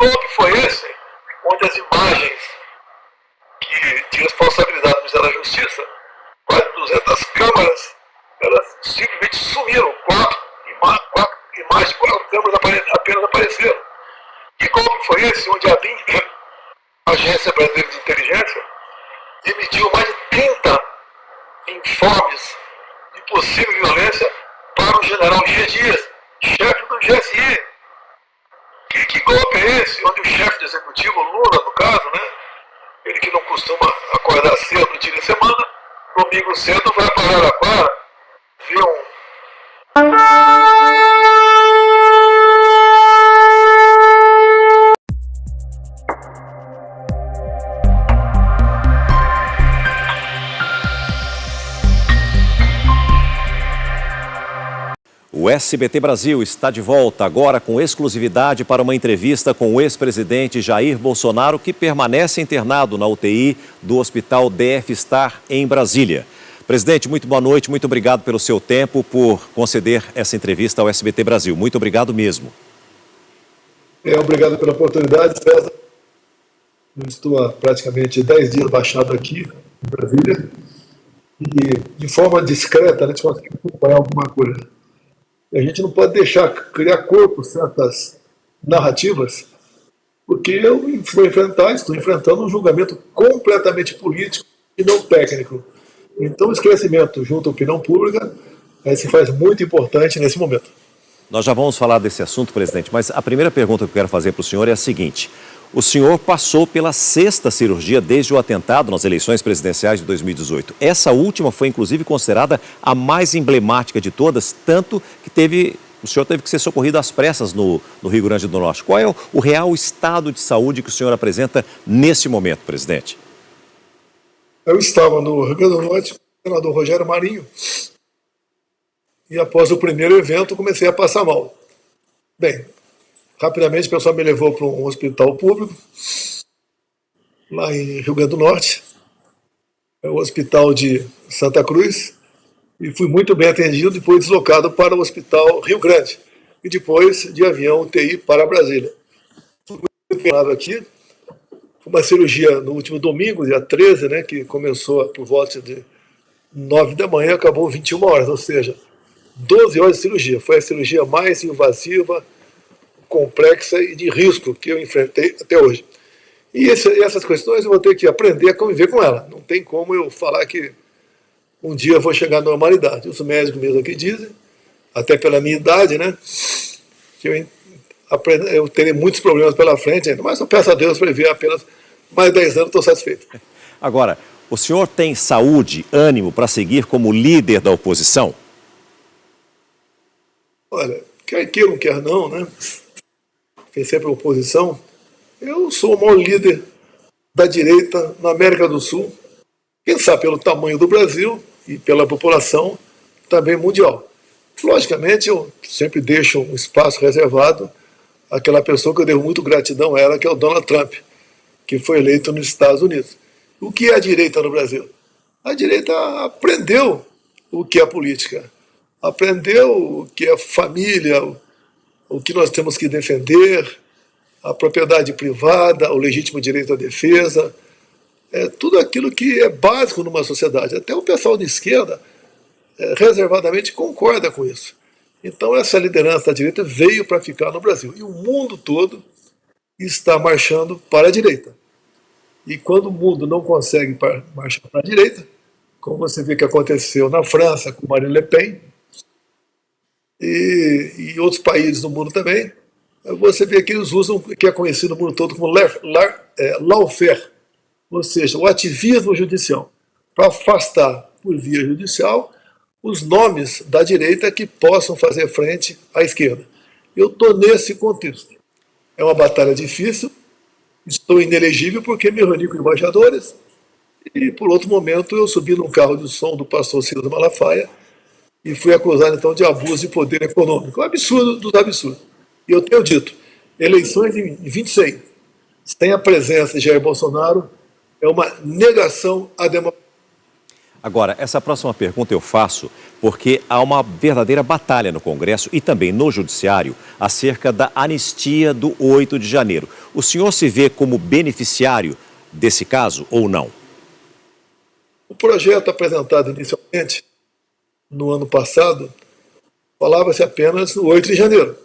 golpe foi esse, onde as imagens de responsabilidade do Ministério da Justiça, quase 200 câmaras, elas simplesmente sumiram, quatro imagens, 4 câmeras apenas apareceram. Que golpe foi esse, onde a BIM, a Agência Brasileira de Inteligência, emitiu mais de 30 informes de possível violência para o general G. Dias, chefe do GSI. Que golpe é esse, onde o chefe do executivo, Lula, no caso, né, ele que não costuma acordar cedo no dia de semana, domingo cedo vai para Araraquara, ver O SBT Brasil está de volta agora com exclusividade para uma entrevista com o ex-presidente Jair Bolsonaro, que permanece internado na UTI do Hospital DF Star em Brasília. Presidente, muito boa noite, muito obrigado pelo seu tempo, por conceder essa entrevista ao SBT Brasil. Muito obrigado mesmo. Obrigado pela oportunidade, César. Eu estou há praticamente 10 dias baixado aqui em Brasília e, de forma discreta, a gente consegue acompanhar alguma coisa. A gente não pode deixar criar corpo certas narrativas, porque eu estou enfrentando um julgamento completamente político e não técnico. Então, o esclarecimento junto à opinião pública se faz muito importante nesse momento. Nós já vamos falar desse assunto, presidente, mas a primeira pergunta que eu quero fazer para o senhor é a seguinte. O senhor passou pela 6ª cirurgia desde o atentado nas eleições presidenciais de 2018. Essa última foi, inclusive, considerada a mais emblemática de todas, tanto que o senhor teve que ser socorrido às pressas no Rio Grande do Norte. Qual é o real estado de saúde que o senhor apresenta nesse momento, presidente? Eu estava no Rio Grande do Norte com o senador Rogério Marinho e, após o primeiro evento, comecei a passar mal. Bem, rapidamente o pessoal me levou para um hospital público, lá em Rio Grande do Norte, o hospital de Santa Cruz, e fui muito bem atendido, depois deslocado para o hospital Rio Grande, e depois de avião UTI para Brasília. Fui muito bem aqui, foi uma cirurgia no último domingo, dia 13, né, que começou por volta de 9 da manhã, acabou 21 horas, ou seja, 12 horas de cirurgia. Foi a cirurgia mais invasiva, complexa e de risco que eu enfrentei até hoje. E essas questões eu vou ter que aprender a conviver com ela. Não tem como eu falar que um dia eu vou chegar à normalidade. Os médicos mesmo aqui dizem, até pela minha idade, né, que eu terei muitos problemas pela frente ainda, mas eu peço a Deus para viver apenas mais 10 anos, estou satisfeito. Agora, o senhor tem saúde, ânimo para seguir como líder da oposição? Olha, quer queira ou quer não, né? Quem sempre é oposição, eu sou o maior líder da direita na América do Sul, quem sabe pelo tamanho do Brasil e pela população também mundial. Logicamente, eu sempre deixo um espaço reservado àquela pessoa que eu devo muito gratidão a ela, que é o Donald Trump, que foi eleito nos Estados Unidos. O que é a direita no Brasil? A direita aprendeu o que é política, aprendeu o que é família, o que nós temos que defender, a propriedade privada, o legítimo direito à defesa, tudo aquilo que é básico numa sociedade. Até o pessoal de esquerda reservadamente concorda com isso. Então essa liderança da direita veio para ficar no Brasil. E o mundo todo está marchando para a direita. E quando o mundo não consegue marchar para a direita, como você vê que aconteceu na França com Marine Le Pen, e outros países do mundo também, você vê que eles usam o que é conhecido no mundo todo como lawfare, ou seja, o ativismo judicial, para afastar por via judicial os nomes da direita que possam fazer frente à esquerda. Eu estou nesse contexto. É uma batalha difícil, estou inelegível porque me reuni com embaixadores e, por outro momento, eu subi num carro de som do pastor Silas Malafaia e fui acusado, então, de abuso de poder econômico. Um absurdo dos absurdos. E eu tenho dito, eleições em 26, sem a presença de Jair Bolsonaro, é uma negação à democracia. Agora, essa próxima pergunta eu faço porque há uma verdadeira batalha no Congresso e também no Judiciário acerca da anistia do 8 de janeiro. O senhor se vê como beneficiário desse caso ou não? O projeto apresentado inicialmente, no ano passado, falava-se apenas no 8 de janeiro.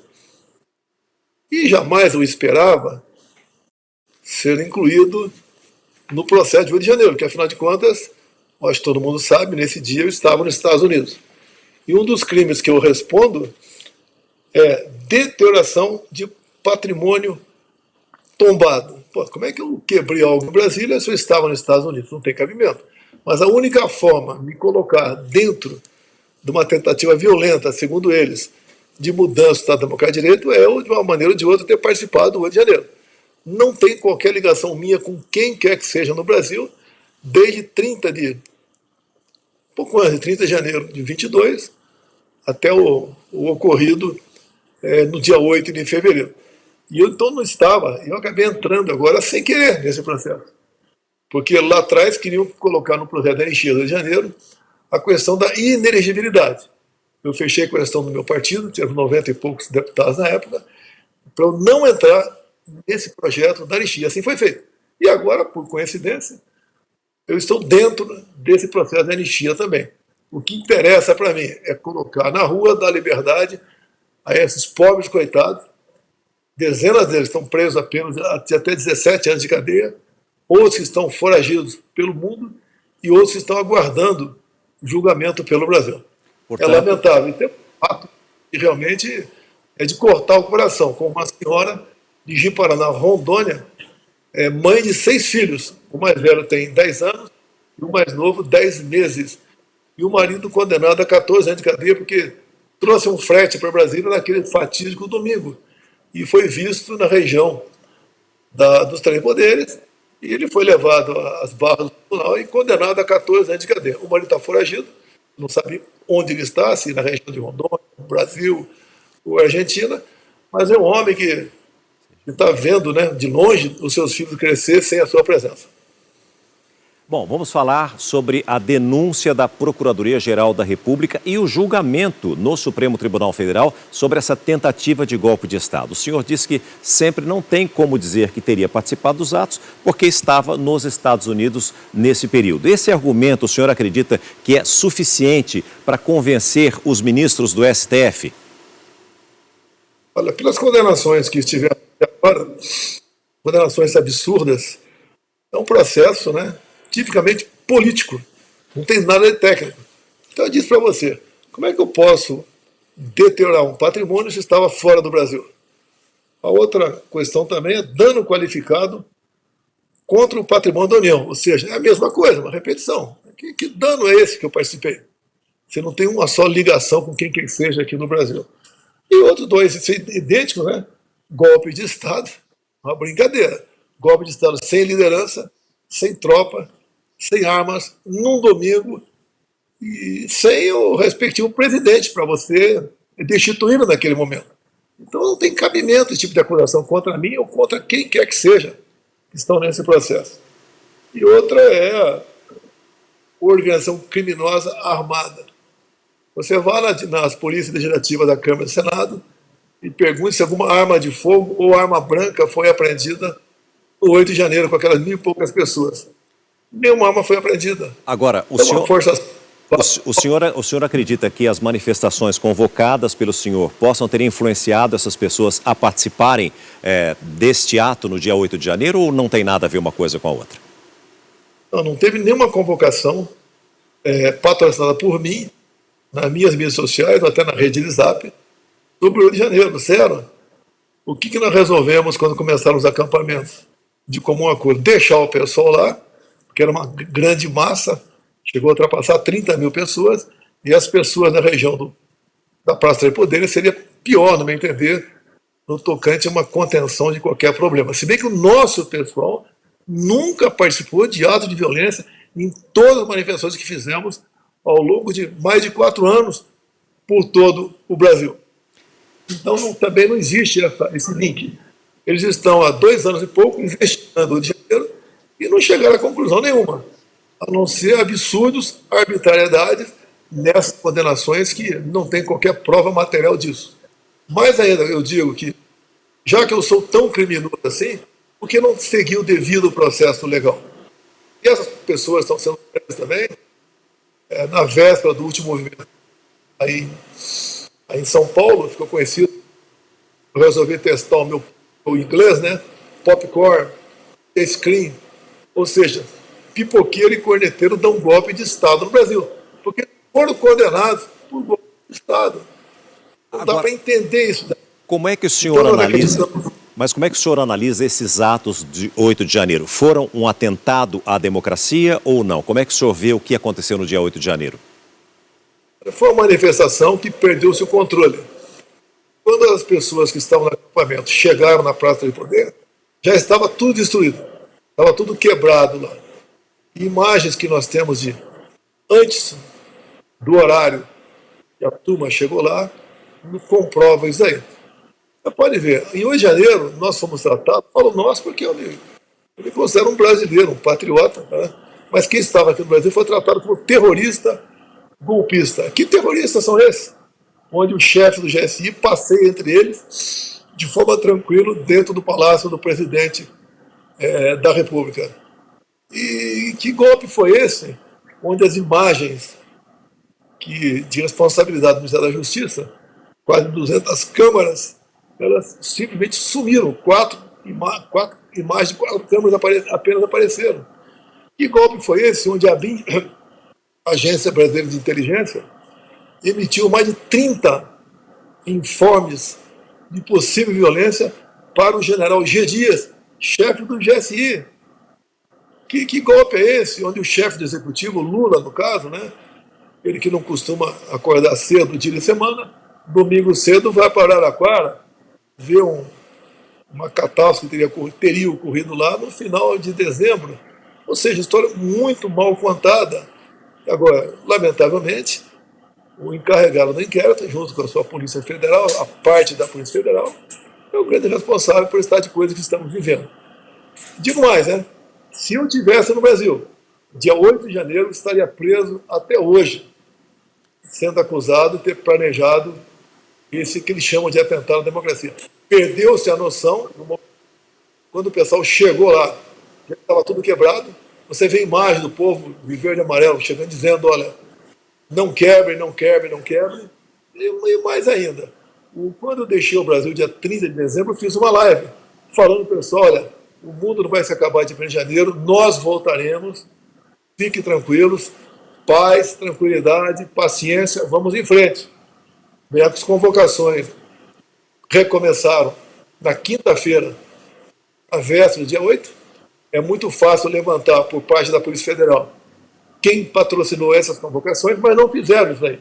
E jamais eu esperava ser incluído no processo de 8 de janeiro, porque afinal de contas, acho que todo mundo sabe, nesse dia eu estava nos Estados Unidos. E um dos crimes que eu respondo é deterioração de patrimônio tombado. Pô, como é que eu quebrei algo em Brasília se eu estava nos Estados Unidos? Não tem cabimento. Mas a única forma de me colocar dentro de uma tentativa violenta, segundo eles, de mudança do Estado Democrático de Direito é, de uma maneira ou de outra, ter participado do 8 de janeiro. Não tem qualquer ligação minha com quem quer que seja no Brasil, desde pouco antes de 30 de janeiro de 22, até o ocorrido no dia 8 de fevereiro. E eu então não estava, eu acabei entrando agora sem querer nesse processo. Porque lá atrás queriam colocar no projeto da anistia do Rio de Janeiro a questão da inelegibilidade. Eu fechei a questão do meu partido, tinha 90 e poucos deputados na época, para eu não entrar nesse projeto da anistia. Assim foi feito. E agora, por coincidência, eu estou dentro desse processo de anistia também. O que interessa para mim é colocar na rua, dar liberdade a esses pobres coitados. Dezenas deles estão presos apenas até 17 anos de cadeia, outros que estão foragidos pelo mundo e outros que estão aguardando julgamento pelo Brasil. Portanto, é lamentável. E tem um fato que realmente é de cortar o coração, com uma senhora de Ji-Paraná, Rondônia, mãe de 6 filhos. O mais velho tem 10 anos e o mais novo 10 meses. E o marido condenado a 14 anos de cadeia porque trouxe um frete para Brasília naquele fatídico domingo. E foi visto na região dos Três Poderes, e ele foi levado às barras do tribunal e condenado a 14 anos de cadeia. O marido está foragido, não sabe onde ele está, se na região de Rondônia, Brasil ou Argentina, mas é um homem que está vendo, né, de longe os seus filhos crescer sem a sua presença. Bom, vamos falar sobre a denúncia da Procuradoria-Geral da República e o julgamento no Supremo Tribunal Federal sobre essa tentativa de golpe de Estado. O senhor disse que sempre não tem como dizer que teria participado dos atos porque estava nos Estados Unidos nesse período. Esse argumento, o senhor acredita que é suficiente para convencer os ministros do STF? Olha, pelas condenações que estiveram até agora, condenações absurdas, é um processo, né, tipicamente político, não tem nada de técnico. Então eu disse para você, como é que eu posso deteriorar um patrimônio se estava fora do Brasil? A outra questão também é dano qualificado contra o patrimônio da União, ou seja, é a mesma coisa, uma repetição. Que dano é esse que eu participei? Você não tem uma só ligação com quem quer que seja aqui no Brasil. E outros dois idênticos, né? Golpe de Estado, uma brincadeira. Golpe de Estado sem liderança, sem tropa, sem armas, num domingo, e sem o respectivo presidente para você destituí-lo naquele momento. Então não tem cabimento esse tipo de acusação contra mim ou contra quem quer que seja que estão nesse processo. E outra é a organização criminosa armada. Você vai nas polícias legislativas da Câmara e do Senado e pergunte se alguma arma de fogo ou arma branca foi apreendida no 8 de janeiro com aquelas 1.000 e poucas pessoas. Nenhuma arma foi apreendida. Agora, o senhor acredita que as manifestações convocadas pelo senhor possam ter influenciado essas pessoas a participarem deste ato no dia 8 de janeiro ou não tem nada a ver uma coisa com a outra? Não teve nenhuma convocação patrocinada por mim, nas minhas mídias sociais, ou até na rede de Zap, sobre o 8 de janeiro, sério. O que nós resolvemos quando começaram os acampamentos? De comum acordo, deixar o pessoal lá, que era uma grande massa, chegou a ultrapassar 30.000 pessoas, e as pessoas na região da Praça Três Poderes seria pior, no meu entender, no tocante a uma contenção de qualquer problema. Se bem que o nosso pessoal nunca participou de atos de violência em todas as manifestações que fizemos ao longo de mais de 4 anos por todo o Brasil. Então também não existe esse link. Eles estão há 2 anos e pouco investigando o Rio de Janeiro e não chegaram a conclusão nenhuma, a não ser absurdos, arbitrariedades nessas condenações que não tem qualquer prova material disso. Mais ainda, eu digo que, já que eu sou tão criminoso assim, porque não seguiu o devido processo legal. E essas pessoas estão sendo presas também, na véspera do último movimento aí em São Paulo, ficou conhecido, eu resolvi testar o meu inglês, né? Popcorn, screen, ou seja, pipoqueiro e corneteiro dão golpe de Estado no Brasil, porque foram condenados por golpe de Estado. Não dá para entender isso. Como é que o senhor analisa? Mas como é que o senhor analisa esses atos de 8 de janeiro? Foram um atentado à democracia ou não? Como é que o senhor vê o que aconteceu no dia 8 de janeiro? Foi uma manifestação que perdeu-se o controle. Quando as pessoas que estavam no acampamento chegaram na Praça do Poder, já estava tudo destruído. Estava tudo quebrado lá. Imagens que nós temos de antes do horário que a turma chegou lá, comprova isso aí. Você pode ver, em 8 de janeiro nós fomos tratados, falo nós porque eu me considero um brasileiro, um patriota, né? Mas quem estava aqui no Brasil foi tratado como terrorista golpista. Que terroristas são esses? Onde o chefe do GSI passeia entre eles de forma tranquila dentro do palácio do presidente da República. E que golpe foi esse? Onde as imagens de responsabilidade do Ministério da Justiça, quase 200 câmaras, elas simplesmente sumiram. Quatro imagens de 4 câmaras apenas apareceram. Que golpe foi esse? Onde a BIM, Agência Brasileira de Inteligência, emitiu mais de 30 informes de possível violência para o general G. Dias, chefe do GSI. Que golpe é esse? Onde o chefe do executivo, Lula, no caso, né, ele que não costuma acordar cedo dia de semana, domingo cedo vai para Araraquara ver uma catástrofe que teria ocorrido lá no final de dezembro. Ou seja, história muito mal contada. Agora, lamentavelmente, o encarregado do inquérito, junto com a sua Polícia Federal, a parte da Polícia Federal, é o grande responsável por estado de coisa que estamos vivendo. Digo mais, né? Se eu estivesse no Brasil, dia 8 de janeiro, estaria preso até hoje, sendo acusado de ter planejado esse que eles chamam de atentado à democracia. Perdeu-se a noção, quando o pessoal chegou lá, já estava tudo quebrado, você vê a imagem do povo de verde e amarelo chegando dizendo, olha, não quebre, não quebre, não quebre, e mais ainda. Quando eu deixei o Brasil, dia 30 de dezembro, eu fiz uma live, falando para o pessoal, olha, o mundo não vai se acabar de 1 de janeiro, nós voltaremos, fiquem tranquilos, paz, tranquilidade, paciência, vamos em frente. Bem, as convocações recomeçaram na quinta-feira, a véspera do dia 8, é muito fácil levantar por parte da Polícia Federal quem patrocinou essas convocações, mas não fizeram isso aí.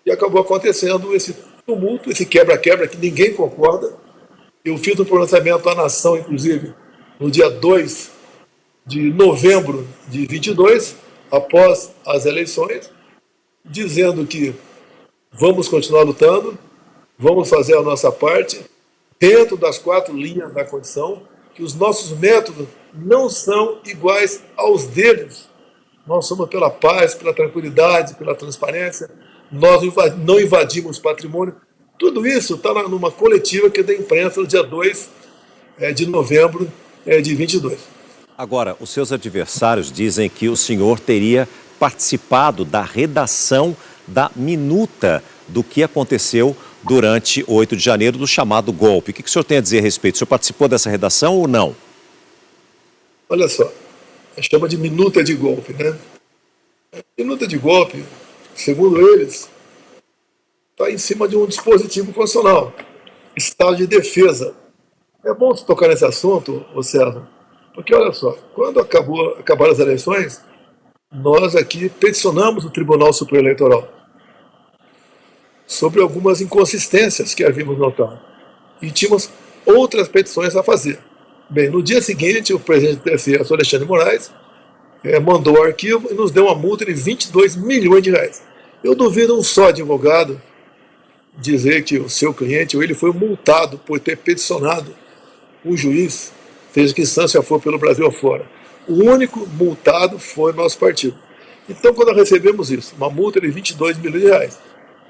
E acabou acontecendo esse tumulto, esse quebra-quebra que ninguém concorda. Eu fiz um pronunciamento à nação, inclusive, no dia 2 de novembro de 22, após as eleições, dizendo que vamos continuar lutando, vamos fazer a nossa parte, dentro das 4 linhas da condição, que os nossos métodos não são iguais aos deles. Nós somos pela paz, pela tranquilidade, pela transparência, nós não invadimos patrimônio. Tudo isso está numa coletiva que é da imprensa no dia 2 de novembro de 22. Agora, os seus adversários dizem que o senhor teria participado da redação da minuta do que aconteceu durante 8 de janeiro, do chamado golpe. O que o senhor tem a dizer a respeito? O senhor participou dessa redação ou não? Olha só, chama de minuta de golpe, né? Minuta de golpe, segundo eles, está em cima de um dispositivo constitucional, estado de defesa. É bom você tocar nesse assunto, César, porque olha só, quando acabaram as eleições, nós aqui peticionamos o Tribunal Superior Eleitoral sobre algumas inconsistências que havíamos notado. E tínhamos outras petições a fazer. Bem, no dia seguinte, o presidente do TSE, Alexandre de Moraes, mandou o arquivo e nos deu uma multa de 22 milhões de reais. Eu duvido um só advogado dizer que o seu cliente ou ele foi multado por ter peticionado o juiz, seja que instância for pelo Brasil afora. O único multado foi o nosso partido. Então, quando nós recebemos isso, uma multa de 22 milhões de reais,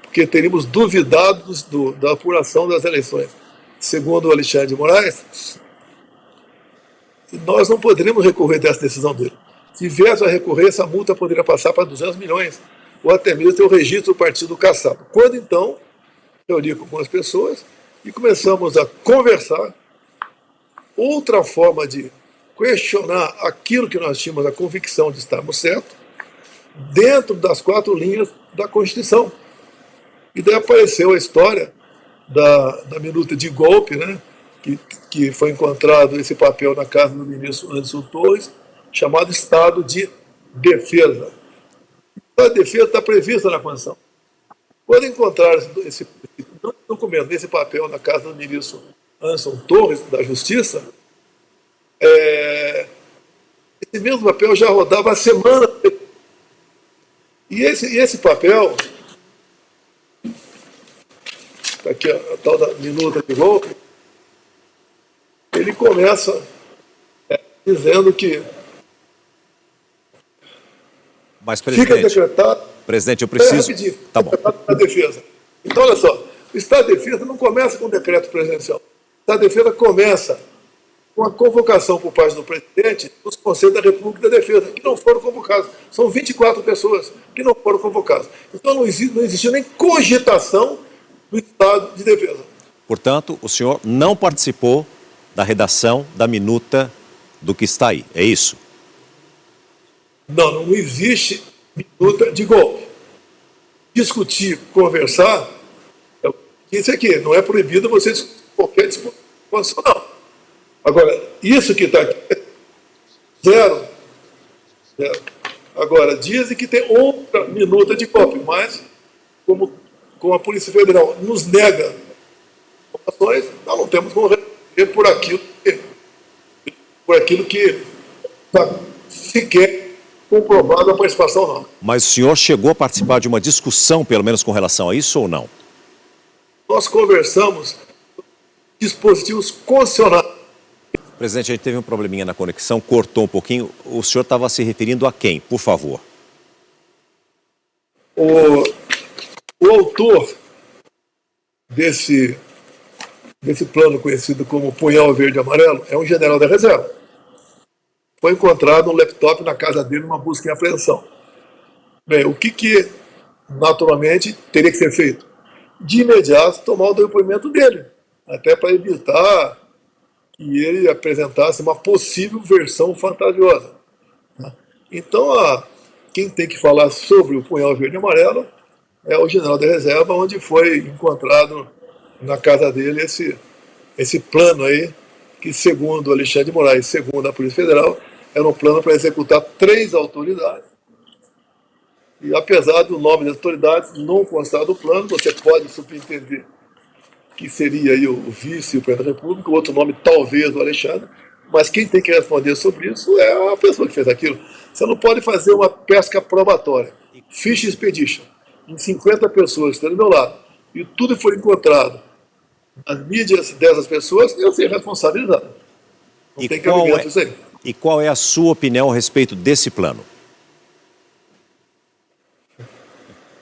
porque teríamos duvidado da apuração das eleições, segundo o Alexandre de Moraes, nós não poderíamos recorrer dessa decisão dele. Se viesse a recorrer, essa multa poderia passar para 200 milhões, ou até mesmo ter o registro do partido cassado. Quando então, reuni com algumas pessoas e começamos a conversar. Outra forma de questionar aquilo que nós tínhamos a convicção de estarmos certos, dentro das 4 linhas da Constituição. E daí apareceu a história da minuta de golpe, né, que foi encontrado esse papel na casa do ministro Anderson Torres, chamado Estado de Defesa. O Estado de Defesa está previsto na Constituição. Quando encontraram esse documento, esse papel na casa do ministro Anderson Torres, da Justiça, esse mesmo papel já rodava há semana. E esse papel, tá aqui a tal da minuta de golpe, ele começa dizendo que mas, presidente, fica decretado... Presidente, eu preciso... Rapidinho, Tá bom. a defesa. Então, olha só, o Estado de Defesa não começa com decreto presidencial. O Estado de Defesa começa com a convocação por parte do presidente dos Conselhos da República da Defesa, que não foram convocados. São 24 pessoas que não foram convocadas. Então, não existiu nem cogitação do Estado de Defesa. Portanto, o senhor não participou da redação da minuta do que está aí, é isso? Não existe minuta de golpe. Discutir, conversar, isso aqui, não é proibido você discutir qualquer disposição, não. Agora, isso que está aqui, zero. Agora, dizem que tem outra minuta de golpe, mas, como a Polícia Federal nos nega informações, nós não temos como resolver por aquilo que está sequer comprovado a participação, não. Mas o senhor chegou a participar de uma discussão, pelo menos com relação a isso, ou não? Nós conversamos dispositivos constitucionais. Presidente, a gente teve um probleminha na conexão, cortou um pouquinho. O senhor estava se referindo a quem, por favor? O autor desse plano conhecido como Punhal Verde e Amarelo é um general da reserva. Foi encontrado um laptop na casa dele numa busca e apreensão. Bem, o que naturalmente teria que ser feito? De imediato tomar o depoimento dele, até para evitar que ele apresentasse uma possível versão fantasiosa. Então, quem tem que falar sobre o Punhal Verde e Amarelo é o general da reserva, onde foi encontrado na casa dele esse plano aí, que segundo Alexandre de Moraes, segundo a Polícia Federal, era um plano para executar 3 autoridades. E apesar do nome das autoridades não constar do plano, você pode subentender que seria aí o vice e o presidente da República, o outro nome talvez o Alexandre, mas quem tem que responder sobre isso é a pessoa que fez aquilo. Você não pode fazer uma pesca probatória, fish expedition, em 50 pessoas que estão do meu lado, e tudo foi encontrado nas mídias dessas pessoas, eu ser responsabilizado. Não tem cabimento isso aí. E qual é a sua opinião a respeito desse plano?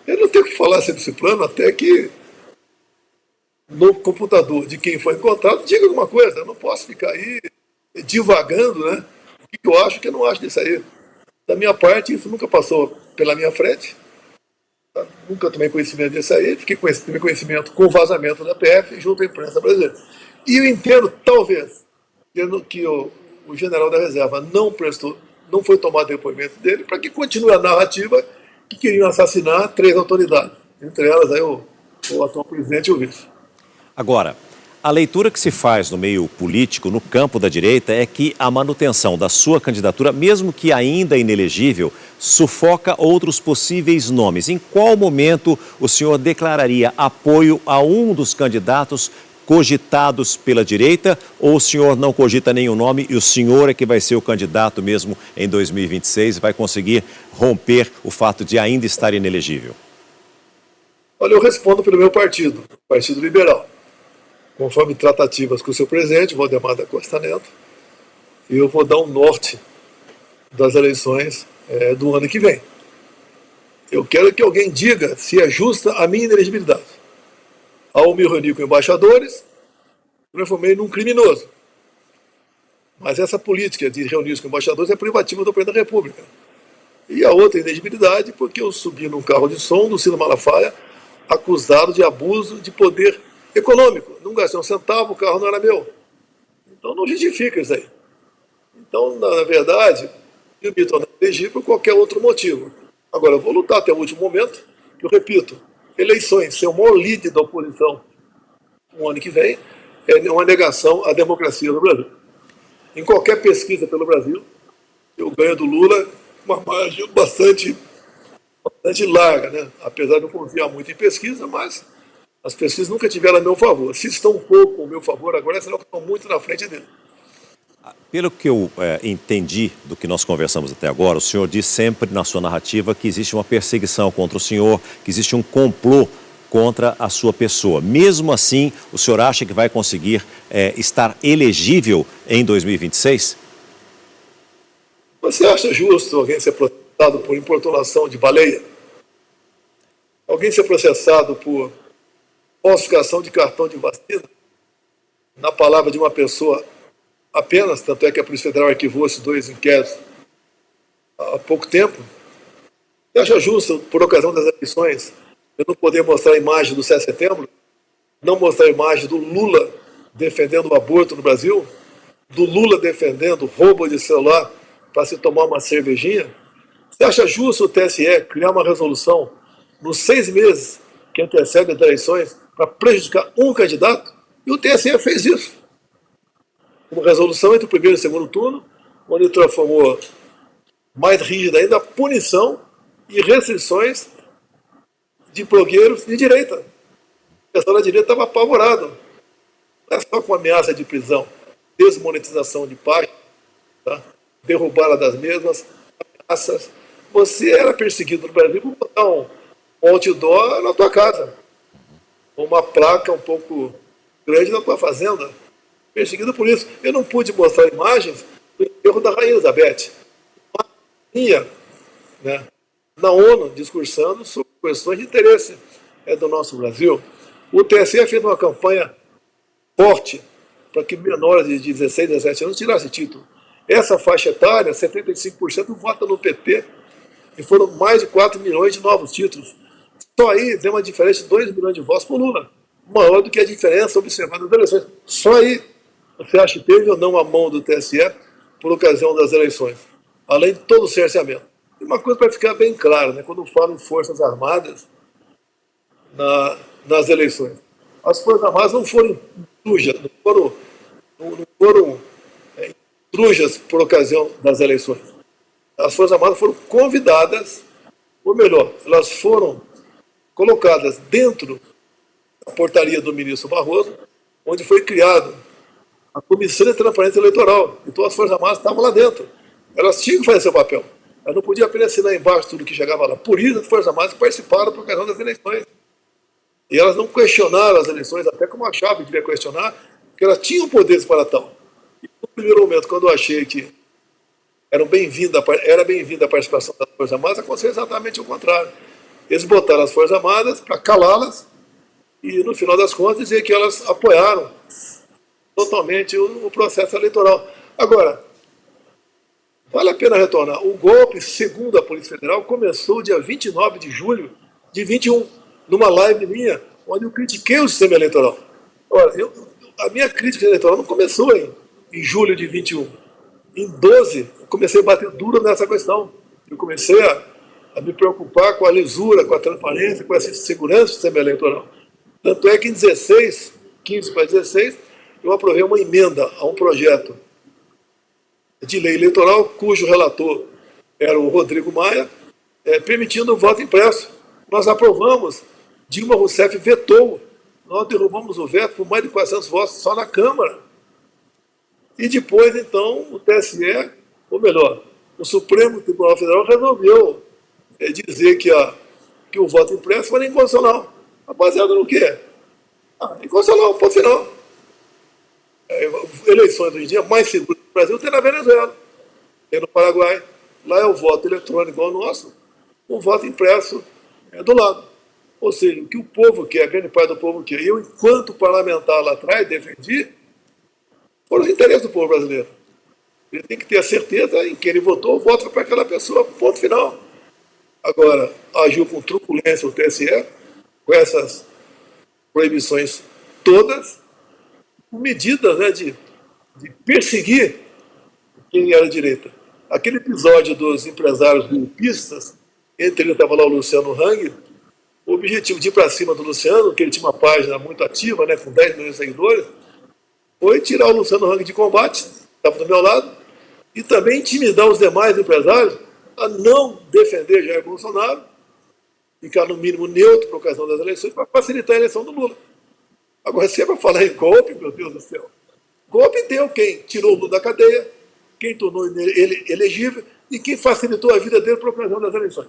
Eu não tenho que falar sobre esse plano até que no computador de quem foi encontrado diga alguma coisa. Eu não posso ficar aí divagando, né? O que eu acho, o que eu não acho disso aí. Da minha parte, isso nunca passou pela minha frente. Nunca tomei conhecimento disso aí. Fiquei com esse conhecimento com o vazamento da PF junto à imprensa brasileira. E eu entendo, talvez, que o general da reserva não foi tomado depoimento dele, para que continue a narrativa que queriam assassinar 3 autoridades, entre elas aí o atual presidente e o vice. Agora, a leitura que se faz no meio político, no campo da direita, é que a manutenção da sua candidatura, mesmo que ainda inelegível, sufoca outros possíveis nomes. Em qual momento o senhor declararia apoio a um dos candidatos cogitados pela direita, ou o senhor não cogita nenhum nome e o senhor é que vai ser o candidato mesmo em 2026 e vai conseguir romper o fato de ainda estar inelegível? Olha, eu respondo pelo meu partido, o Partido Liberal. Conforme tratativas com o seu presidente, Valdemar da Costa Neto, eu vou dar um norte das eleições do ano que vem. Eu quero que alguém diga se é justa a minha inelegibilidade. Ao me reunir com embaixadores, transformei num criminoso. Mas essa política de reunir com embaixadores é privativa do presidente da República. E a outra inelegibilidade, porque eu subi num carro de som do Ciro Malafaia, acusado de abuso de poder econômico. Não gastei um centavo, o carro não era meu. Então não justifica isso aí. Então, na verdade, eu me tornei elegível por qualquer outro motivo. Agora, eu vou lutar até o último momento, que eu repito, eleições, ser o maior líder da oposição no ano que vem, é uma negação à democracia no Brasil. Em qualquer pesquisa pelo Brasil, eu ganho do Lula uma margem bastante larga, né? Apesar de não confiar muito em pesquisa, mas as pesquisas nunca tiveram a meu favor. Se estão um pouco ao meu favor agora, será que estão muito na frente dele. Pelo que eu entendi do que nós conversamos até agora, o senhor diz sempre na sua narrativa que existe uma perseguição contra o senhor, que existe um complô contra a sua pessoa. Mesmo assim, o senhor acha que vai conseguir estar elegível em 2026? Você acha justo alguém ser processado por importunação de baleia? Alguém ser processado por falsificação de cartão de vacina? Na palavra de uma pessoa apenas, tanto é que a Polícia Federal arquivou esses 2 inquéritos há pouco tempo. Você acha justo, por ocasião das eleições, eu não poder mostrar a imagem do 7 de setembro? Não mostrar a imagem do Lula defendendo o aborto no Brasil? Do Lula defendendo roubo de celular para se tomar uma cervejinha? Você acha justo o TSE criar uma resolução nos 6 meses que antecedem as eleições para prejudicar um candidato? E o TSE fez isso. Uma resolução entre o primeiro e o segundo turno, onde transformou mais rígida ainda a punição e restrições de blogueiros de direita. O pessoal da direita estava apavorado. Não é só com ameaça de prisão, desmonetização de páginas, tá? Derrubada das mesmas, ameaças. Você era perseguido no Brasil por botar um outdoor na tua casa, uma placa um pouco grande na tua fazenda. Perseguido por isso. Eu não pude mostrar imagens do enterro da Rainha Elizabeth. Uma rainha, né, na ONU discursando sobre questões de interesse do nosso Brasil. O TSE fez uma campanha forte para que menores de 16, 17 anos tirassem título. Essa faixa etária, 75% vota no PT, e foram mais de 4 milhões de novos títulos. Só aí deu uma diferença de 2 milhões de votos por Lula, maior do que a diferença observada nas eleições. Só aí você acha que teve ou não a mão do TSE por ocasião das eleições, além de todo o cerceamento. E uma coisa para ficar bem claro, né, quando falo em Forças Armadas nas eleições. As Forças Armadas não foram intrujas, não foram intrujas por ocasião das eleições. As Forças Armadas foram convidadas, ou melhor, elas foram colocadas dentro da portaria do ministro Barroso, onde foi criado a Comissão de Transparência Eleitoral. Então as Forças Armadas estavam lá dentro. Elas tinham que fazer seu papel. Elas não podiam apenas assinar embaixo tudo que chegava lá. Por isso as Forças Armadas participaram por ocasião das eleições. E elas não questionaram as eleições, até como achavam que devia questionar, porque elas tinham poderes para tal. E no primeiro momento, quando eu achei que era bem-vinda a participação das Forças Armadas, aconteceu exatamente o contrário. Eles botaram as Forças Armadas para calá-las e, no final das contas, dizer que elas apoiaram totalmente o processo eleitoral. Agora, vale a pena retornar. O golpe, segundo a Polícia Federal, começou dia 29 de julho de 21, numa live minha, onde eu critiquei o sistema eleitoral. Ora, a minha crítica eleitoral não começou em julho de 21. Em 12, eu comecei a bater duro nessa questão. Eu comecei a me preocupar com a lisura, com a transparência, com a segurança do sistema eleitoral. Tanto é que em 16, 15 para 16, eu aprovei uma emenda a um projeto de lei eleitoral, cujo relator era o Rodrigo Maia, permitindo o voto impresso. Nós aprovamos, Dilma Rousseff vetou, nós derrubamos o veto por mais de 400 votos só na Câmara. E depois, então, o TSE, ou melhor, o Supremo Tribunal Federal resolveu dizer que o voto impresso era inconstitucional. Baseado no quê? Inconstitucional, ponto final. Eleições hoje em dia mais seguras do Brasil tem na Venezuela, tem no Paraguai. Lá é o voto eletrônico igual o nosso, o voto impresso do lado. Ou seja, o que o povo quer, a grande parte do povo quer. Eu, enquanto parlamentar lá atrás, defendi, foram os interesses do povo brasileiro. Ele tem que ter a certeza em que ele votou, vota para aquela pessoa, ponto final. Agora, agiu com truculência o TSE, com essas proibições todas, com medidas, né, de perseguir quem era direita. Aquele episódio dos empresários golpistas, entre eles estava lá o Luciano Hang, o objetivo de ir para cima do Luciano, que ele tinha uma página muito ativa, né, com 10 milhões de seguidores, foi tirar o Luciano Hang de combate, estava do meu lado, e também intimidar os demais empresários a não defender Jair Bolsonaro, ficar no mínimo neutro por ocasião das eleições, para facilitar a eleição do Lula. Agora, se é para falar em golpe, meu Deus do céu, golpe deu quem tirou o Lula da cadeia, quem tornou ele elegível e quem facilitou a vida dele por ocasião das eleições.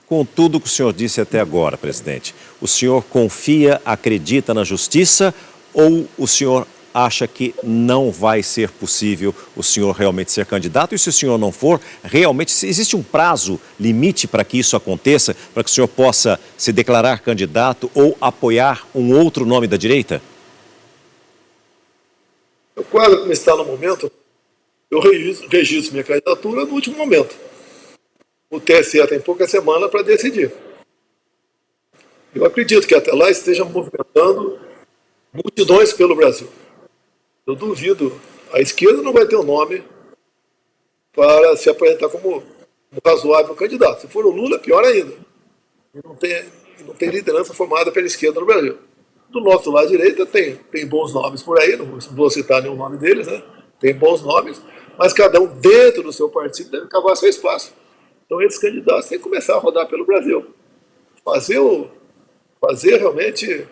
Com tudo que o senhor disse até agora, presidente, o senhor confia, acredita na justiça ou o senhor acha que não vai ser possível o senhor realmente ser candidato? E se o senhor não for, realmente existe um prazo limite para que isso aconteça, para que o senhor possa se declarar candidato ou apoiar um outro nome da direita? O quadro como está no momento, eu registro minha candidatura no último momento. O TSE tem pouca semana para decidir. Eu acredito que até lá esteja movimentando multidões pelo Brasil. Eu duvido, a esquerda não vai ter um nome para se apresentar como um razoável candidato. Se for o Lula, pior ainda. E não tem liderança formada pela esquerda no Brasil. Do nosso lado direita tem bons nomes por aí, não vou citar nenhum nome deles, né? Tem bons nomes, mas cada um dentro do seu partido deve cavar seu espaço. Então esses candidatos têm que começar a rodar pelo Brasil. Fazer realmente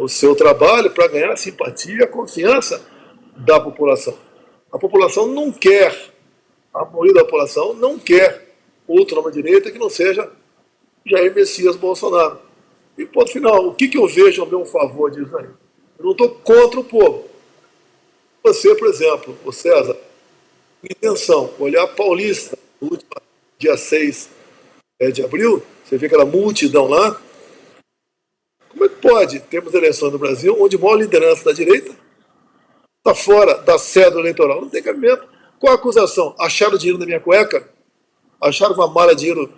o seu trabalho para ganhar a simpatia e a confiança da população. A população não quer, a maioria da população não quer outro nome à direita que não seja Jair Messias Bolsonaro. E ponto final, o que eu vejo a meu favor disso aí? Eu não estou contra o povo. Você, por exemplo, o César, intenção, olhar a Paulista, no último dia 6 de abril, você vê aquela multidão lá. Como é que pode termos eleições no Brasil onde a maior liderança da direita está fora da cédula eleitoral? Não tem cabimento. Qual a acusação? Acharam dinheiro na minha cueca? Acharam uma mala de dinheiro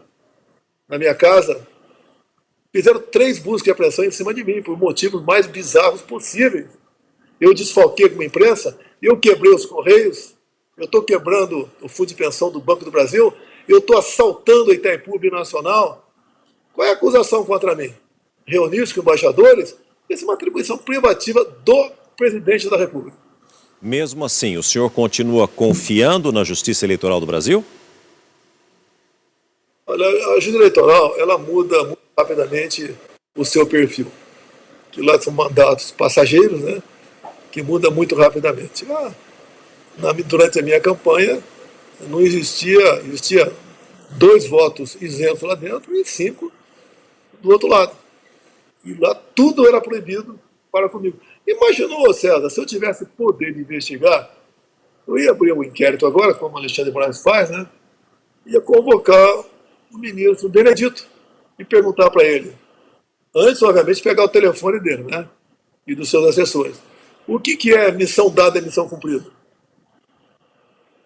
na minha casa? Fizeram 3 buscas de apreensão em cima de mim, por motivos mais bizarros possíveis. Eu desfalquei com a imprensa, eu quebrei os Correios, eu estou quebrando o fundo de pensão do Banco do Brasil, eu estou assaltando a Itaipu Binacional. Qual é a acusação contra mim? Reunir-se com embaixadores? Essa é uma atribuição privativa do presidente da República. Mesmo assim, o senhor continua confiando na Justiça Eleitoral do Brasil? Olha, a Justiça Eleitoral, ela muda muito rapidamente o seu perfil. Que lá são mandatos passageiros, né? Que muda muito rapidamente. Durante a minha campanha, não existia 2 votos isentos lá dentro e 5 do outro lado. E lá tudo era proibido para comigo. Imaginou, César, se eu tivesse poder de investigar, eu ia abrir um inquérito agora, como o Alexandre de Moraes faz, né? Ia convocar o ministro Benedito e perguntar para ele, antes, obviamente, pegar o telefone dele, né? E dos seus assessores. O que é missão dada e missão cumprida?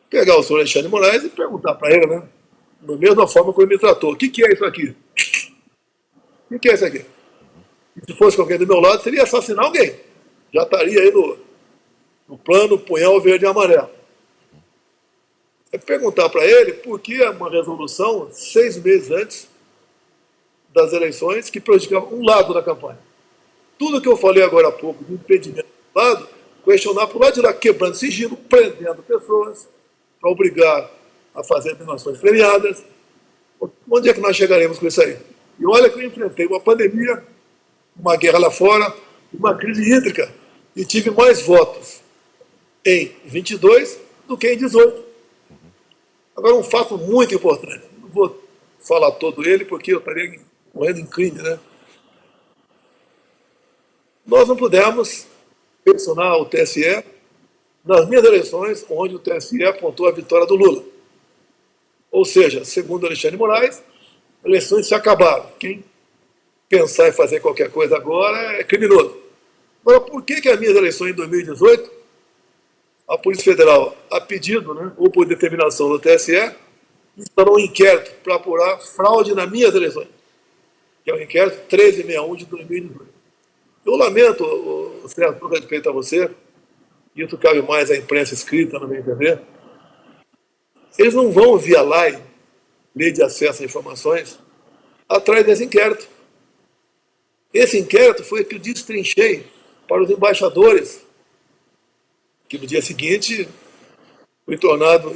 Pegar o senhor Alexandre de Moraes e perguntar para ele, né? Da mesma forma como ele me tratou. O que é isso aqui? O que é isso aqui? E se fosse alguém do meu lado, seria assassinar alguém. Já estaria aí no plano punhal verde e amarelo. É perguntar para ele por que uma resolução 6 meses antes das eleições que prejudicava um lado da campanha. Tudo que eu falei agora há pouco de impedimento do lado, questionar por lado de lá, quebrando sigilo, prendendo pessoas, para obrigar a fazer doações premiadas. Onde é que nós chegaremos com isso aí? E olha que eu enfrentei uma pandemia, uma guerra lá fora, uma crise hídrica, e tive mais votos em 22 do que em 18. Agora, um fato muito importante, não vou falar todo ele, porque eu estaria morrendo em crime, né? Nós não pudemos pressionar o TSE nas minhas eleições, onde o TSE apontou a vitória do Lula. Ou seja, segundo Alexandre de Moraes, as eleições se acabaram. Quem pensar em fazer qualquer coisa agora é criminoso. Agora, por que as minhas eleições em 2018 a Polícia Federal, a pedido, né, ou por determinação do TSE, instalou um inquérito para apurar fraude nas minhas eleições, que é o inquérito 1361 de 2018. Eu lamento, Sérgio, com respeito a você, isso cabe mais à imprensa escrita, no meu entender, eles não vão via lei de acesso a informações, atrás desse inquérito. Esse inquérito foi que eu destrinchei para os embaixadores, que no dia seguinte foi tornado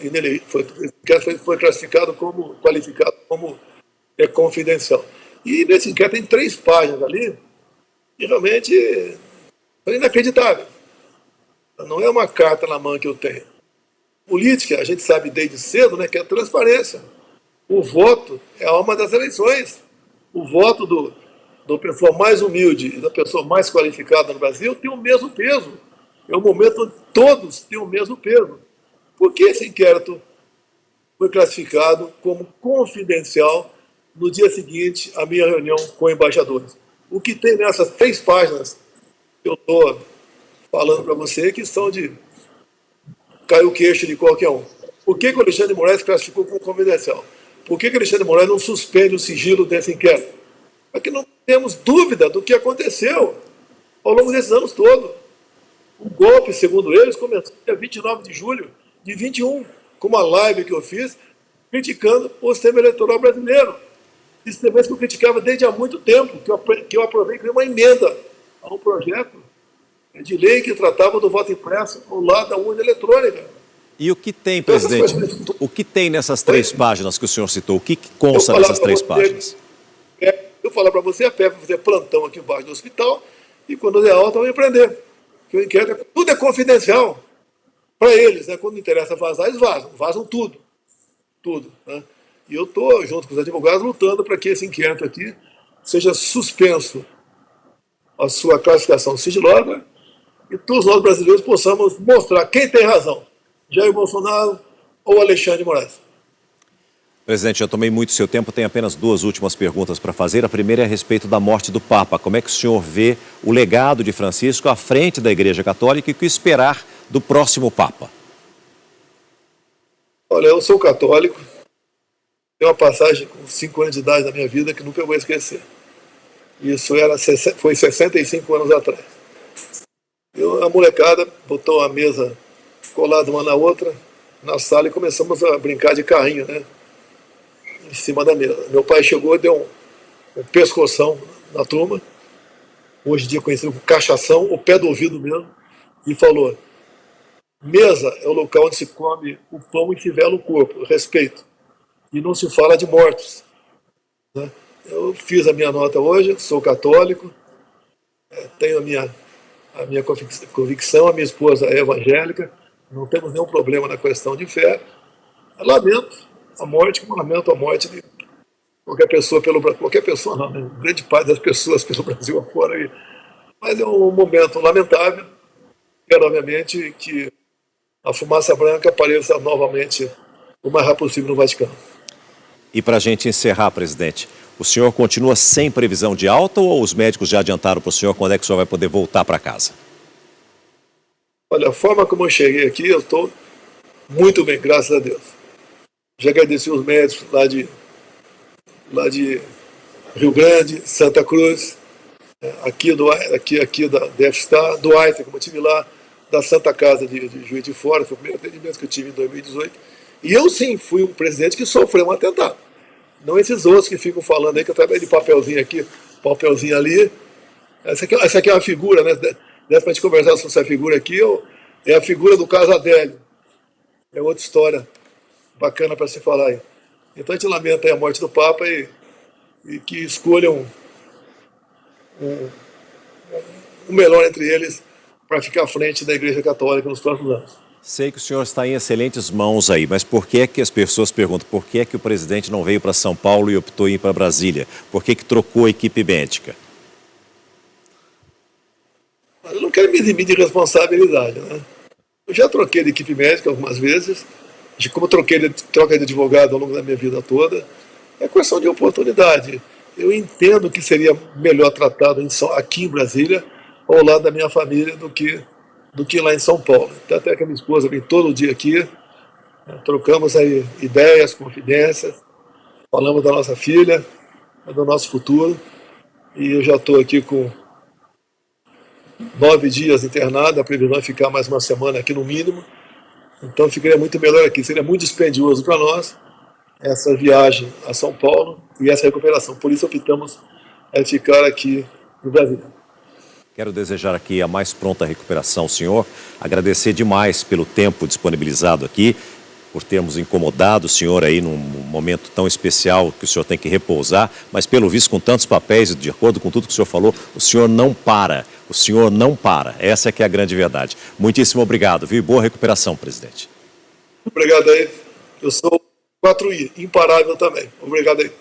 foi classificado como, qualificado como confidencial. E nesse inquérito tem 3 páginas ali, e realmente é inacreditável. Não é uma carta na mão que eu tenho. Política, a gente sabe desde cedo, né, que é transparência. O voto é a alma das eleições. O voto do pessoa mais humilde e da pessoa mais qualificada no Brasil tem o mesmo peso. É um momento onde todos têm o mesmo peso. Por que esse inquérito foi classificado como confidencial no dia seguinte à minha reunião com embaixadores? O que tem nessas 3 páginas que eu estou falando para você que são de cair o queixo de qualquer um. Por que o Alexandre de Moraes classificou como confidencial? Por que o Alexandre de Moraes não suspende o sigilo desse inquérito? Porque não temos dúvida do que aconteceu ao longo desses anos todos. O golpe, segundo eles, começou dia 29 de julho de 21, com uma live que eu fiz, criticando o sistema eleitoral brasileiro. Sistema que eu criticava desde há muito tempo, que eu aprovei e criei uma emenda a um projeto de lei que tratava do voto impresso ao lado da urna eletrônica. E o que tem, presidente? O que tem nessas 3 páginas que o senhor citou? O que consta nessas 3 páginas? Eu falo para você, a PF vai fazer plantão aqui embaixo do hospital e quando der alta vai me prender. Que o inquérito, tudo é confidencial. Para eles, né, quando interessa vazar, eles vazam tudo. Tudo. Né? E eu estou, junto com os advogados, lutando para que esse inquérito aqui seja suspenso a sua classificação sigilosa e todos nós brasileiros possamos mostrar quem tem razão, Jair Bolsonaro ou Alexandre de Moraes. Presidente, já tomei muito seu tempo, tenho apenas 2 últimas perguntas para fazer. A primeira é a respeito da morte do Papa. Como é que o senhor vê o legado de Francisco à frente da Igreja Católica e o que esperar do próximo Papa? Olha, eu sou católico, tenho uma passagem com 5 anos de idade da minha vida que nunca vou esquecer. Isso foi 65 anos atrás. A molecada botou a mesa colada uma na outra na sala e começamos a brincar de carrinho, né? Em cima da mesa. Meu pai chegou e deu um pescoção na turma, hoje em dia conhecido como cachação, o pé do ouvido mesmo, e falou: mesa é o local onde se come o pão e se vela o corpo, respeito, e não se fala de mortos. Né? Eu fiz a minha nota hoje, sou católico, tenho a minha convicção, a minha esposa é evangélica, não temos nenhum problema na questão de fé. Eu lamento a morte, como lamento a morte de qualquer pessoa qualquer pessoa não, né? Grande parte das pessoas pelo Brasil afora. Mas é um momento lamentável. Quero, obviamente, que a fumaça branca apareça novamente o mais rápido possível no Vaticano. E para a gente encerrar, presidente, o senhor continua sem previsão de alta ou os médicos já adiantaram para o senhor quando é que o senhor vai poder voltar para casa? Olha, a forma como eu cheguei aqui, eu estou muito bem, graças a Deus. Já agradeci os médicos lá de Rio Grande, Santa Cruz, aqui da DFSTAR, do Einstein, como eu estive lá, da Santa Casa de Juiz de Fora, foi o primeiro atendimento que eu tive em 2018. E eu sim fui um presidente que sofreu um atentado. Não esses outros que ficam falando aí que eu trabalhei de papelzinho aqui, papelzinho ali. Essa aqui é uma figura, né? Dessa pra gente conversar sobre essa figura aqui, é a figura do caso Adélio. É outra história bacana para se falar aí. Então a gente lamenta aí a morte do Papa e que escolham o melhor entre eles para ficar à frente da Igreja Católica nos próximos anos. Sei que o senhor está em excelentes mãos aí, mas por que é que as pessoas perguntam por que é que o presidente não veio para São Paulo e optou em ir para Brasília? Por que trocou a equipe médica? Eu não quero me eximir de responsabilidade, né? Eu já troquei de equipe médica algumas vezes, como eu troca de advogado ao longo da minha vida toda, é questão de oportunidade. Eu entendo que seria melhor tratado aqui em Brasília, ao lado da minha família, do que do que lá em São Paulo. Até que a minha esposa vem todo dia aqui, trocamos aí ideias, confidências, falamos da nossa filha, do nosso futuro, e eu já estou aqui com 9 dias internado, a previsão é ficar mais uma semana aqui no mínimo, então ficaria muito melhor aqui, seria muito dispendioso para nós essa viagem a São Paulo e essa recuperação, por isso optamos ficar aqui no Brasil. Quero desejar aqui a mais pronta recuperação ao senhor, agradecer demais pelo tempo disponibilizado aqui, por termos incomodado o senhor aí num momento tão especial que o senhor tem que repousar, mas pelo visto com tantos papéis, de acordo com tudo que o senhor falou, o senhor não para, essa é que é a grande verdade. Muitíssimo obrigado, viu? E boa recuperação, presidente. Obrigado aí, eu sou 4I, imparável também, obrigado aí.